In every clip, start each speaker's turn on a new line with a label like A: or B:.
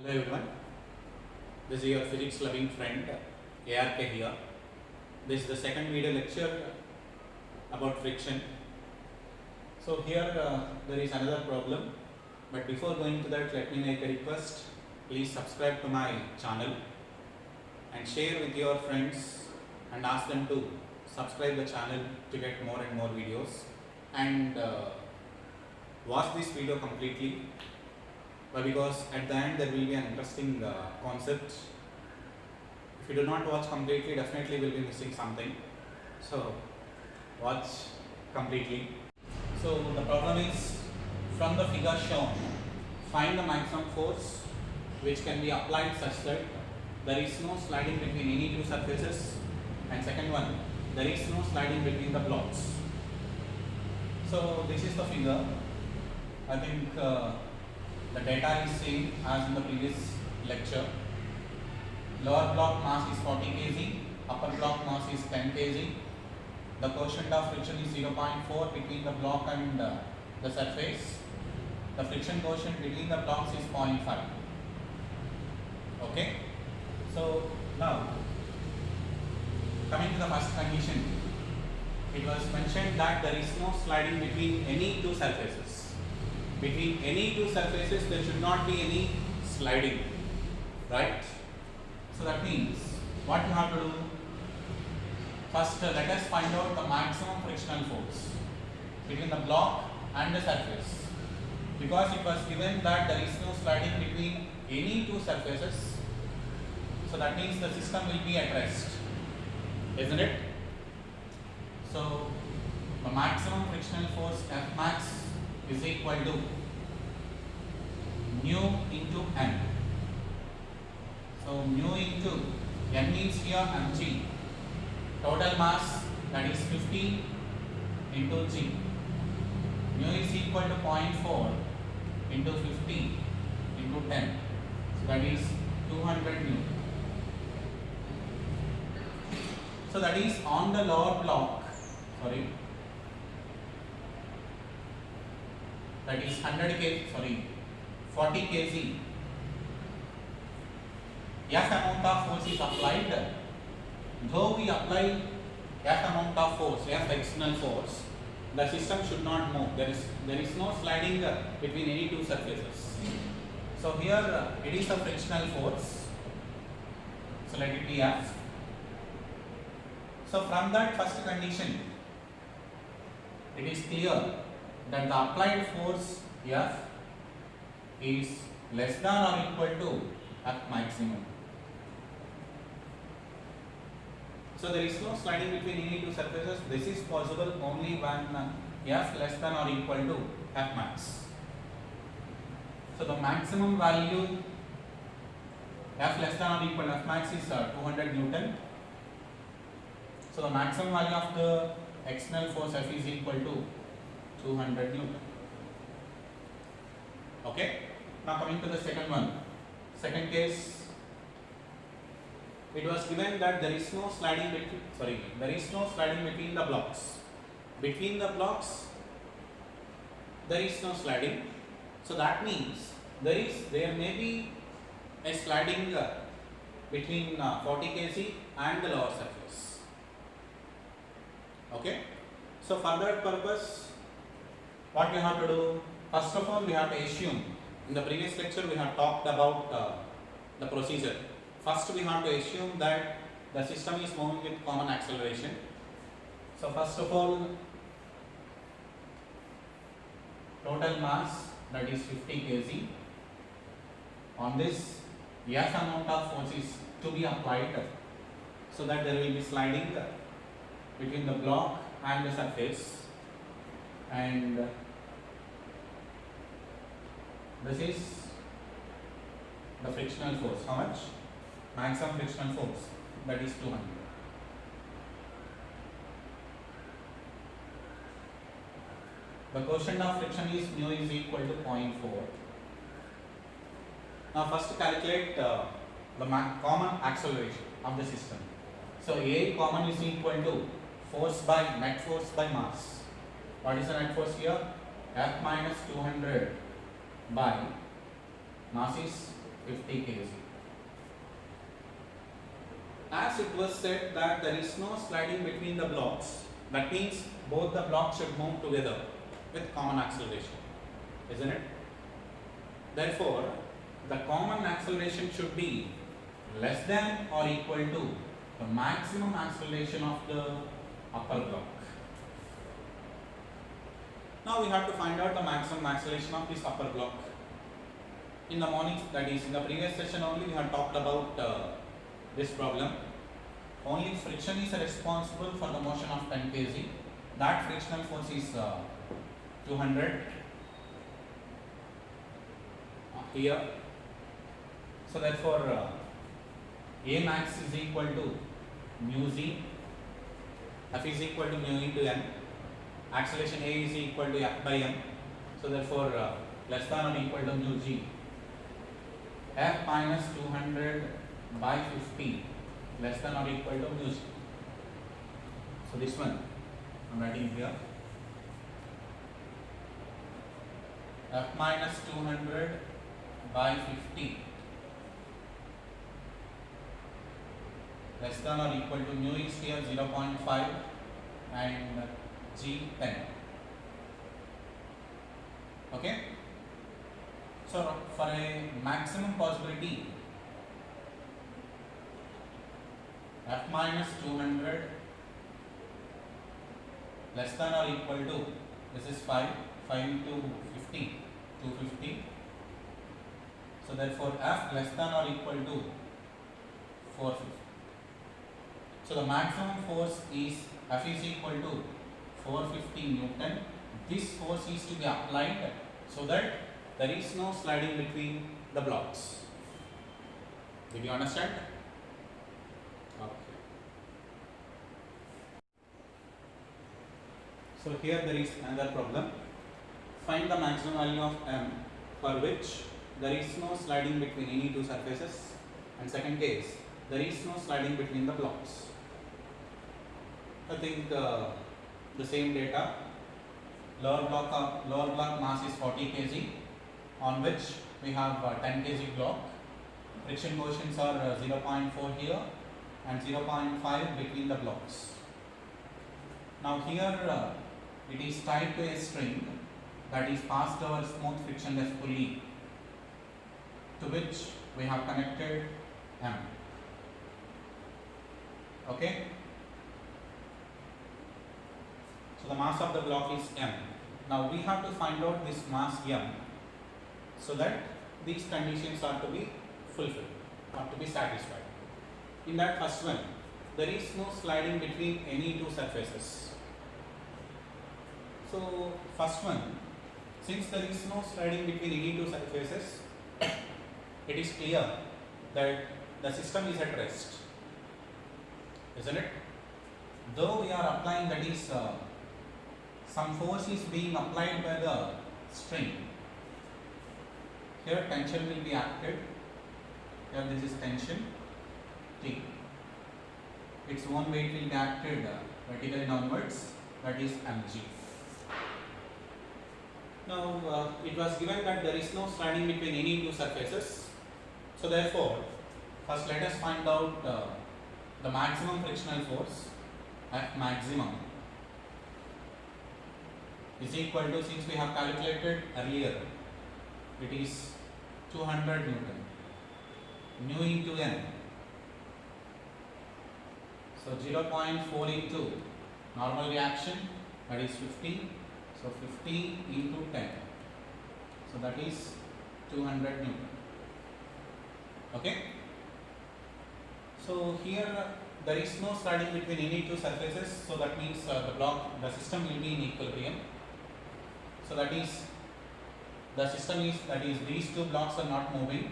A: Hello everyone, this is your physics loving friend ARK here. This is the second video lecture about friction. So here there is another problem, but before going to that, let me make a request. Please subscribe to my channel and share with your friends and ask them to subscribe the channel to get more and more videos, and watch this video completely. But because at the end there will be an interesting concept. If you do not watch completely, definitely will be missing something. So watch completely. So the problem is, from the figure shown, find the maximum force which can be applied such that there is no sliding between any two surfaces, and second one, there is no sliding between the blocks. So this is the figure. I think the data is same as in the previous lecture. Lower block mass is 40 kg, upper block mass is 10 kg. The quotient of friction is 0.4 between the block and the surface. The friction quotient between the blocks is 0.5. Okay. So now, coming to the first condition, it was mentioned that there is no sliding between any two surfaces. Between any two surfaces there should not be any sliding, right? So that means what you have to do, first let us find out the maximum frictional force between the block and the surface, because it was given that there is no sliding between any two surfaces. So that means the system will be at rest, isn't it? So the maximum frictional force F max is equal to mu into m. So mu into m means here mg, total mass, that is 50 into g. Mu is equal to 0.4 into 50 into 10, so that is 200 mu. So that is on the lower block, that is 40 kg. F amount of force is applied. Though we apply F amount of force, F external force, the system should not move. There is no sliding between any two surfaces. So here it is the frictional force. So let it be F. So from that first condition, it is clear that the applied force F is less than or equal to F maximum. So there is no sliding between any two surfaces. This is possible only when F less than or equal to F max. So the maximum value F less than or equal to F max is 200 Newton. So the maximum value of the external force F is equal to 200 Newton. Okay. Now coming to the second one. Second case, it was given that there is no sliding between the blocks. Between the blocks there is no sliding. So that means there may be a sliding between 40 kg and the lower surface. Okay. So for that purpose, what we have to do, first of all we have to assume, in the previous lecture we have talked about the procedure. First we have to assume that the system is moving with common acceleration. So first of all, total mass, that is 50 kg. On this, F amount of force is to be applied, so that there will be sliding between the block and the surface, and this is the frictional force. How much? Maximum frictional force, that is 200. The quotient of friction is mu is equal to 0.4. Now first calculate the common acceleration of the system. So A common is equal to force by net force by mass. What is the net force here? F minus 200 by mass is 50 kg. As it was said that there is no sliding between the blocks, that means both the blocks should move together with common acceleration, isn't it? Therefore, the common acceleration should be less than or equal to the maximum acceleration of the upper block. Now we have to find out the maximum acceleration of this upper block. In the morning, that is in the previous session only, we have talked about this problem. Only friction is responsible for the motion of 10 kg. That frictional force is 200 here. So therefore, A max is equal to mu z, F is equal to mu into n, acceleration A is equal to F by m. So therefore, less than or equal to mu g, F minus 200 by 50 less than or equal to mu g. So this one I am writing here, F minus 200 by 50 less than or equal to mu is here 0.5 and g 10. Okay. So for a maximum possibility, F minus 200 less than or equal to, this is 5 into 50, 250. So therefore F less than or equal to 450. So the maximum force is F is equal to 450 Newton. This force is to be applied so that there is no sliding between the blocks. Did you understand? Okay. So here there is another problem. Find the maximum value of M for which there is no sliding between any two surfaces, and second case, there is no sliding between the blocks. I think the same data. Lower block mass is 40 kg, on which we have 10 kg block. Friction coefficients are 0.4 here and 0.5 between the blocks. Now here it is tied to a string that is passed over smooth frictionless pulley, to which we have connected M. Okay. So the mass of the block is M. Now we have to find out this mass M so that these conditions are to be fulfilled, are to be satisfied. In that first one, there is no sliding between any two surfaces. So first one, since there is no sliding between any two surfaces, it is clear that the system is at rest, isn't it? Though we are applying, that is some force is being applied by the string. Here tension will be acted. Here this is tension T. Its own weight will be acted vertically downwards, that is mg. Now it was given that there is no sliding between any two surfaces. So therefore, first let us find out the maximum frictional force. F maximum is equal to, since we have calculated earlier, it is 200 Newton, mu into n. So 0.4 into normal reaction, that is 50. So 50 into 10. So that is 200 Newton. Okay. So here there is no sliding between any two surfaces. So that means the system will be in equilibrium. So that is, the system is, that is, these two blocks are not moving,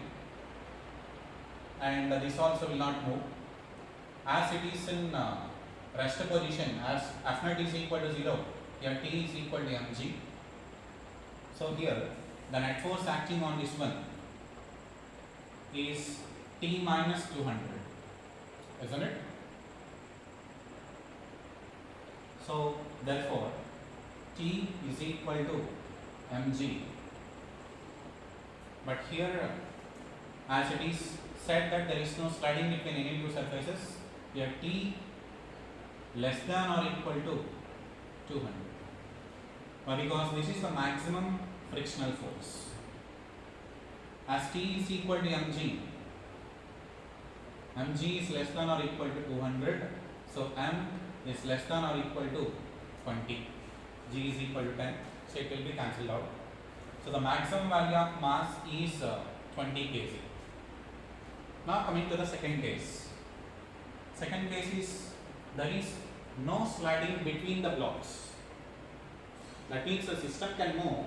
A: and this also will not move. As it is in rest position, as F naught is equal to 0, here T is equal to mg. So here the net force acting on this one is T minus 200, isn't it? So therefore T is equal to mg, but here as it is said that there is no sliding between any two surfaces, here T less than or equal to 200. Why? Because this is the maximum frictional force. As T is equal to mg, mg is less than or equal to 200, so m is less than or equal to 20, g is equal to 10, so it will be cancelled out. So the maximum value of mass is 20 kg. Now coming to the second case. Second case is there is no sliding between the blocks. That means the system can move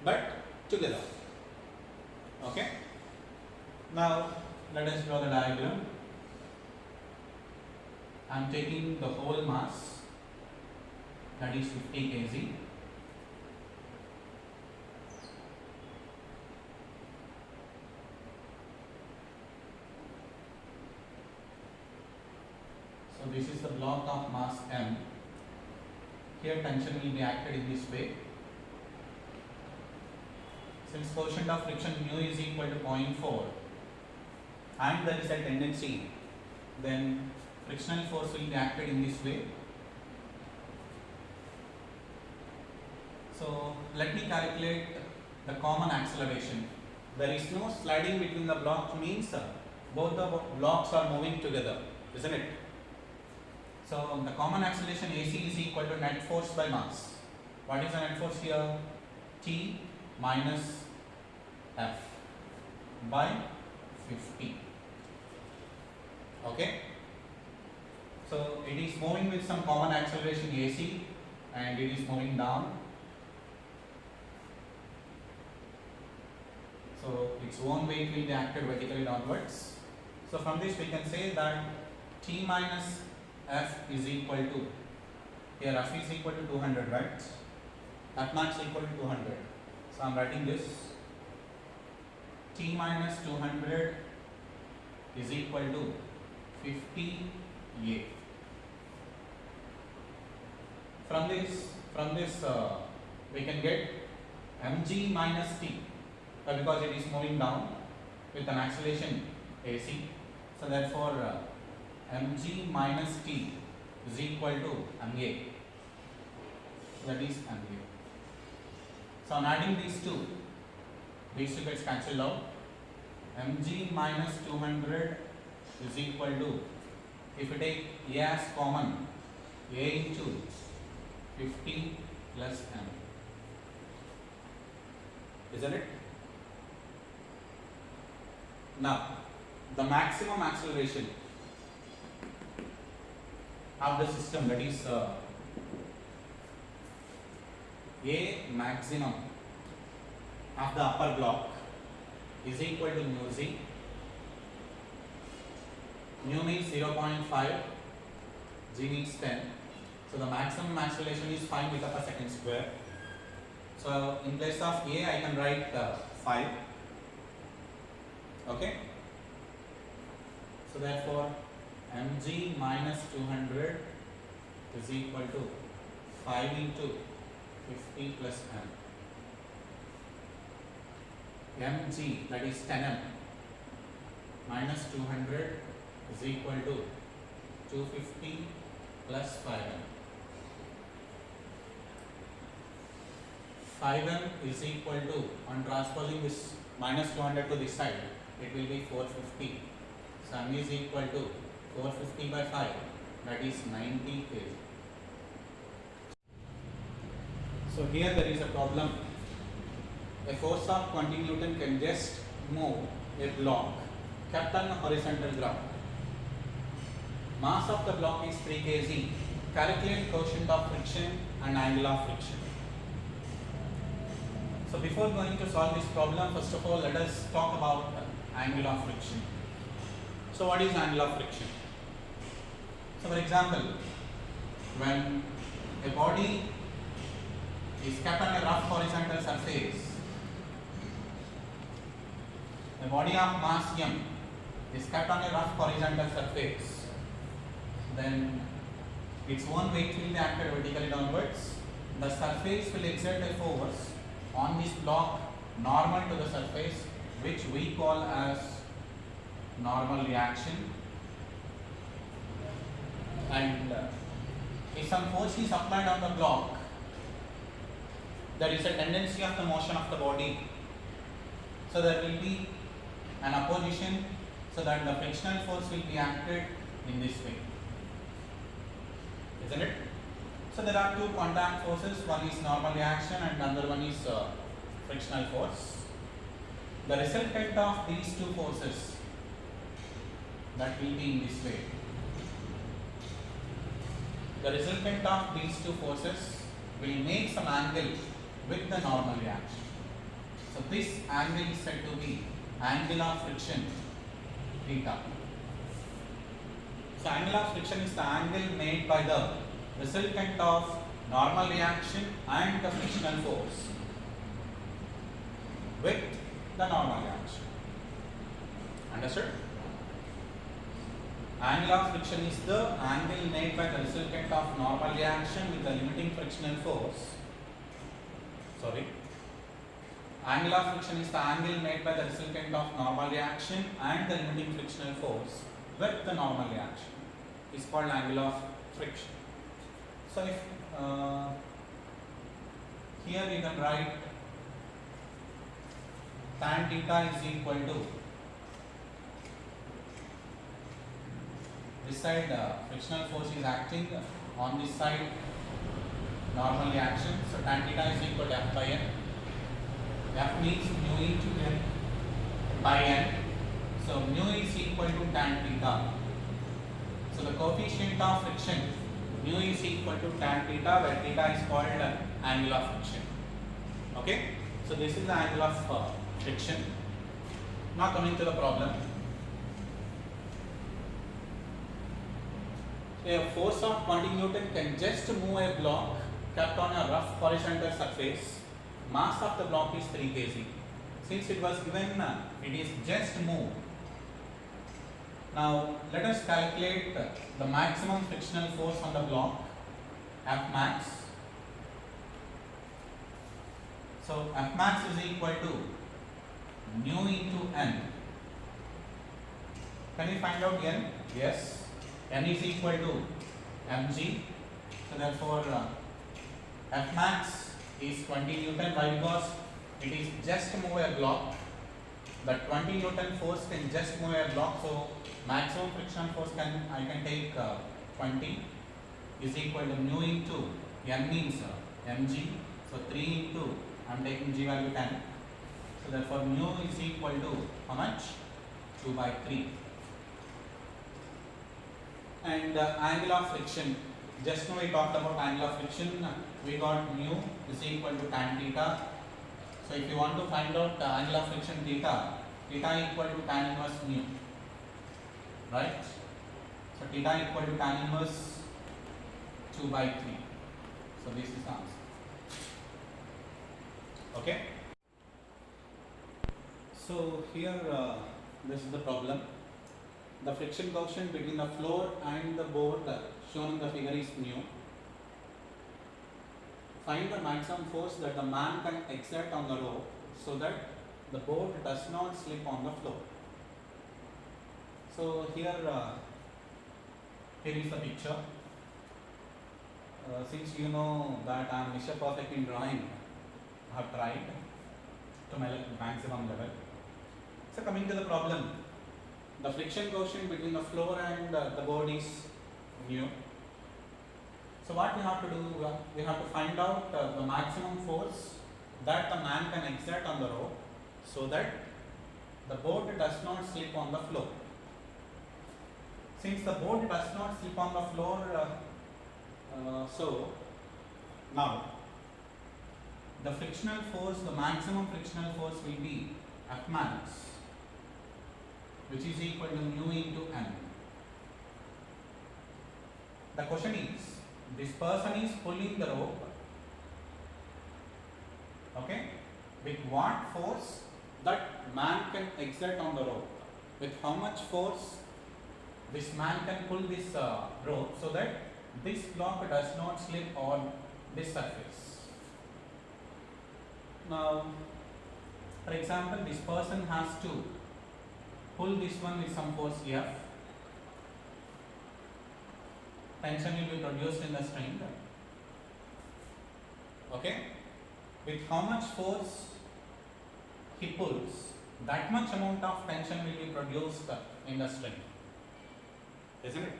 A: but together. Okay. Now let us draw the diagram. I am taking the whole mass, that is 50 kg. So this is the block of mass m. Here tension will be acted in this way. Since coefficient of friction mu is equal to 0.4 and there is a tendency, then frictional force will be acted in this way. So let me calculate the common acceleration. There is no sliding between the blocks, means both the blocks are moving together, isn't it? So the common acceleration AC is equal to net force by mass. What is the net force here? T minus F by 50. Okay. So it is moving with some common acceleration AC and it is moving down. So its own weight will be acted vertically downwards. So from this we can say that T minus F is equal to, here F is equal to 200, right? F max equal to 200. So I am writing this. T minus 200 is equal to 50 A. From this we can get mg minus T, because it is moving down with an acceleration AC. So therefore mg minus T is equal to ma. That is ma. So on adding these two gets cancelled out. Mg minus 200 is equal to, if you take A as common, A into 50 plus m. Isn't it? Now the maximum acceleration of the system, that is A maximum of the upper block is equal to mu z. Mu means 0.5, g means 10. So the maximum acceleration is 5 meter per second square. So in place of A I can write 5. Okay. So therefore mg minus 200 is equal to 5 into 50 plus m. Mg, that is 10m, minus 200 is equal to 250 plus 5m. 5m is equal to, on transposing this minus 200 to this side, it will be 450. So m is equal to 450 by 5, that is 90 kg. So here there is a problem. A force of 20 Newton can just move a block kept on a horizontal ground. Mass of the block is 3 kg. Calculate coefficient of friction and angle of friction. So before going to solve this problem, first of all let us talk about angle of friction. So what is angle of friction? So for example, when a body is kept on a rough horizontal surface, a body of mass m is kept on a rough horizontal surface, then its own weight will be acted vertically downwards. The surface will exert a force on this block normal to the surface, which we call as normal reaction, and if some force is applied on the block, there is a tendency of the motion of the body, so there will be an opposition, so that the frictional force will be acted in this way, isn't it? So there are two contact forces, one is normal reaction and another one is frictional force. The resultant of these two forces, that will be in this way. The resultant of these two forces will make some angle with the normal reaction. So this angle is said to be angle of friction, theta. So angle of friction is the angle made by the resultant of normal reaction and the frictional force with the normal reaction. Understood? Angle of friction is the angle made by the resultant of normal reaction with the limiting frictional force. Angle of friction is the angle made by the resultant of normal reaction and the limiting frictional force with the normal reaction. It's called angle of friction. So if here you can write tan theta is equal to, this side frictional force is acting, on this side normal reaction, so tan theta is equal to F by N. F means mu into N by N, so mu is equal to tan theta. So the coefficient of friction, mu is equal to tan theta, where theta is called angle of friction. Okay, so this is the angle of friction. Now coming to the problem. A force of 20 Newton can just move a block kept on a rough horizontal surface. Mass of the block is 3 kg. Since it was given, it is just moved. Now let us calculate the maximum frictional force on the block, F max. So F max is equal to mu into N. Can we find out N? Yes. N is equal to mg. So therefore F max is 20 Newton. Why? Because it is just move a block. The 20 Newton force can just move a block. So maximum frictional force I can take 20 is equal to mu into N means mg. So 3 into, I am taking g value 10. So therefore mu is equal to how much? 2 by 3. And angle of friction, just now we talked about angle of friction, we got mu is equal to tan theta. So if you want to find out the angle of friction theta, theta equal to tan inverse mu, right? So theta equal to tan inverse 2 by 3. So this is the answer. Okay. So here this is the problem. The friction coefficient between the floor and the board shown in the figure is mu. Find the maximum force that the man can exert on the rope so that the board does not slip on the floor. So here is the picture. Since you know that I am Mr. Perfect in drawing, I have tried to my maximum level. So coming to the problem. The friction coefficient between the floor and the board is mu. So what we have to do, we have to find out the maximum force that the man can exert on the rope so that the board does not slip on the floor. Since the board does not slip on the floor, so now the frictional force, the maximum frictional force will be F max, which is equal to mu into N. The question is, this person is pulling the rope, okay, with what force that man can exert on the rope, with how much force this man can pull this rope so that this block does not slip on this surface. Now, for example, this person has to pull this one with some force F, tension will be produced in the string. Okay, with how much force he pulls, that much amount of tension will be produced in the string, isn't it?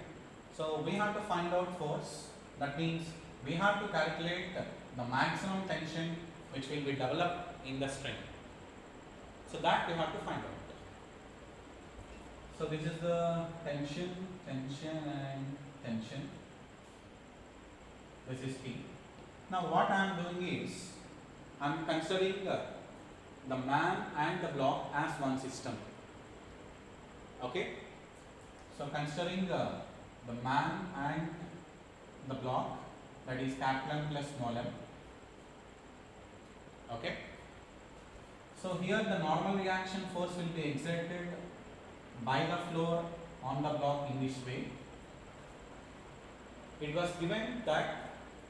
A: So we have to find out force. That means we have to calculate the maximum tension which will be developed in the string. So that we have to find out. So this is the tension, tension and tension. This is T. Now what I am doing is, I am considering the man and the block as one system. Okay. So considering the man and the block, that is capital M plus small m. Okay. So here the normal reaction force will be exerted by the floor on the block in this way. It was given that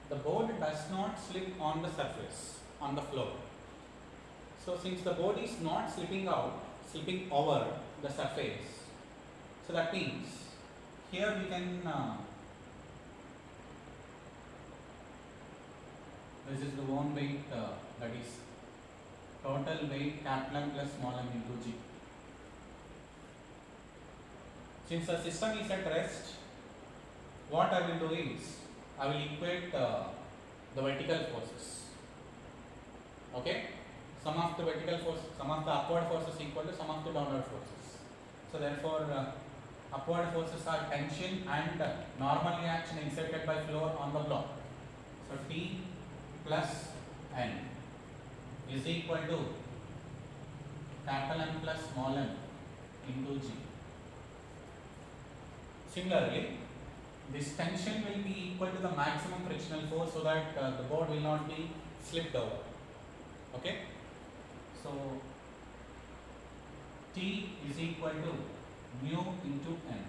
A: the board does not slip on the surface, on the floor. So since the board is not slipping over the surface, so that means here we can this is the one weight, that is total weight capital M plus small m into G. Since the system is at rest, what I will do is, I will equate the vertical forces. Okay, sum of the vertical force, sum of the upward forces equal to sum of the downward forces. So therefore, upward forces are tension and normal reaction exerted by floor on the block. So T plus N is equal to capital M plus small m into G. Similarly, this tension will be equal to the maximum frictional force, so that the board will not be slipped over. Okay. So T is equal to mu into N.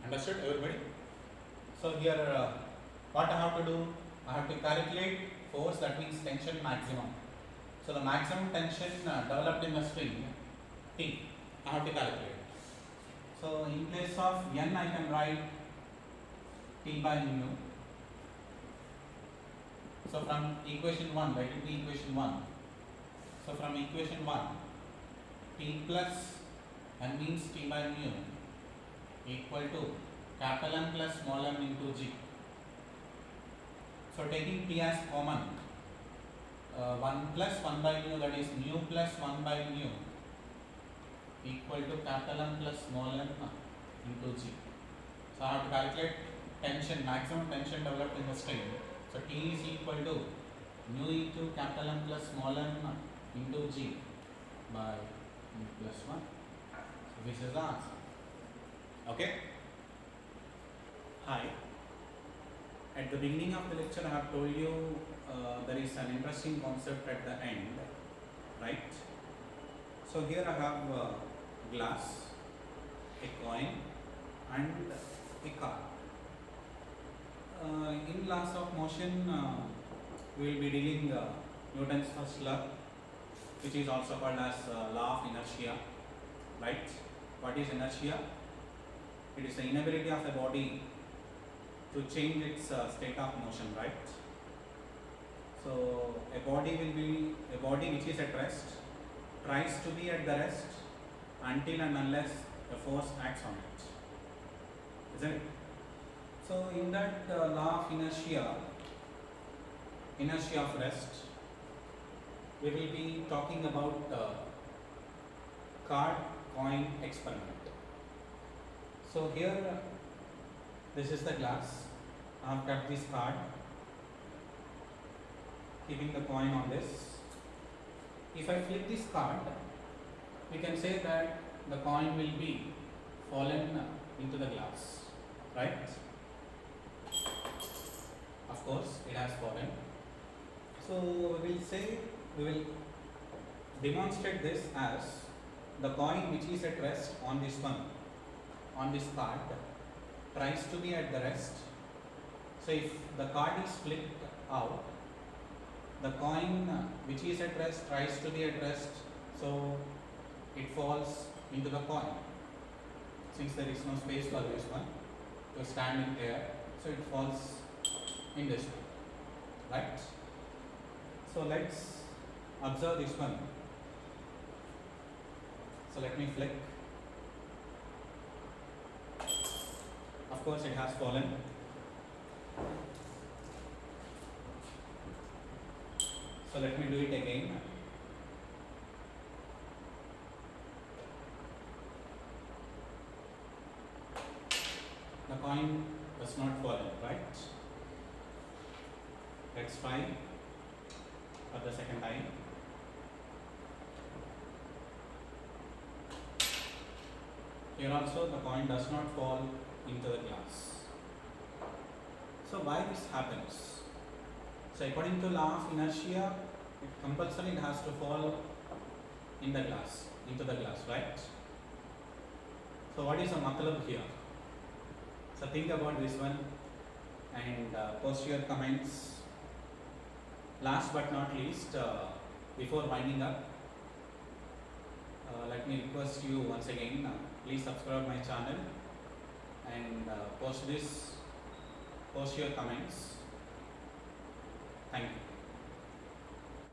A: Understood, everybody? So here what I have to do, I have to calculate force, that means tension maximum. So the maximum tension developed in the string T, I have to calculate. So in place of N, I can write T by mu. So from equation 1, write it be equation 1. So from equation 1, T plus N means T by mu equal to capital M plus small m into G. So taking T as common, 1 plus 1 by mu, that is mu plus 1 by mu equal to capital M plus small m into G. So I have to calculate tension, maximum tension developed in the string. So T is equal to mu into capital M plus small m into G by mu plus 1. So this is the answer. Okay. Hi. At the beginning of the lecture, I have told you there is an interesting concept at the end, right? So here I have glass, a coin and a car. In laws of motion, we will be dealing Newton's first law, which is also called as law of inertia, right? What is inertia? It is the inability of a body to change its state of motion, right? So a body which is at rest tries to be at the rest until and unless a force acts on it, isn't it? So in that law of inertia of rest, we will be talking about card coin experiment. So here this is the glass. I have cut this card, keeping the coin on this. If I flip this card, we can say that the coin will be fallen into the glass, right? Of course, it has fallen. So we will demonstrate this as the coin which is at rest on this one, on this card, tries to be at the rest. So if the card is flipped out, the coin which is at rest tries to be at rest. So it falls into the coin. Since there is no space for this one to stand in air, so it falls in this one, right? So let's observe this one. So let me flick. Of course it has fallen. So let me do it again. The coin does not fall, right? Let's try for the second time. Here also the coin does not fall into the glass. So why this happens? So according to law of inertia, it compulsory it has to fall in the glass, into the glass, right? So what is the matlab here? So think about this one and post your comments. Last but not least, before winding up, let me request you once again, please subscribe my channel and post your comments. Thank you.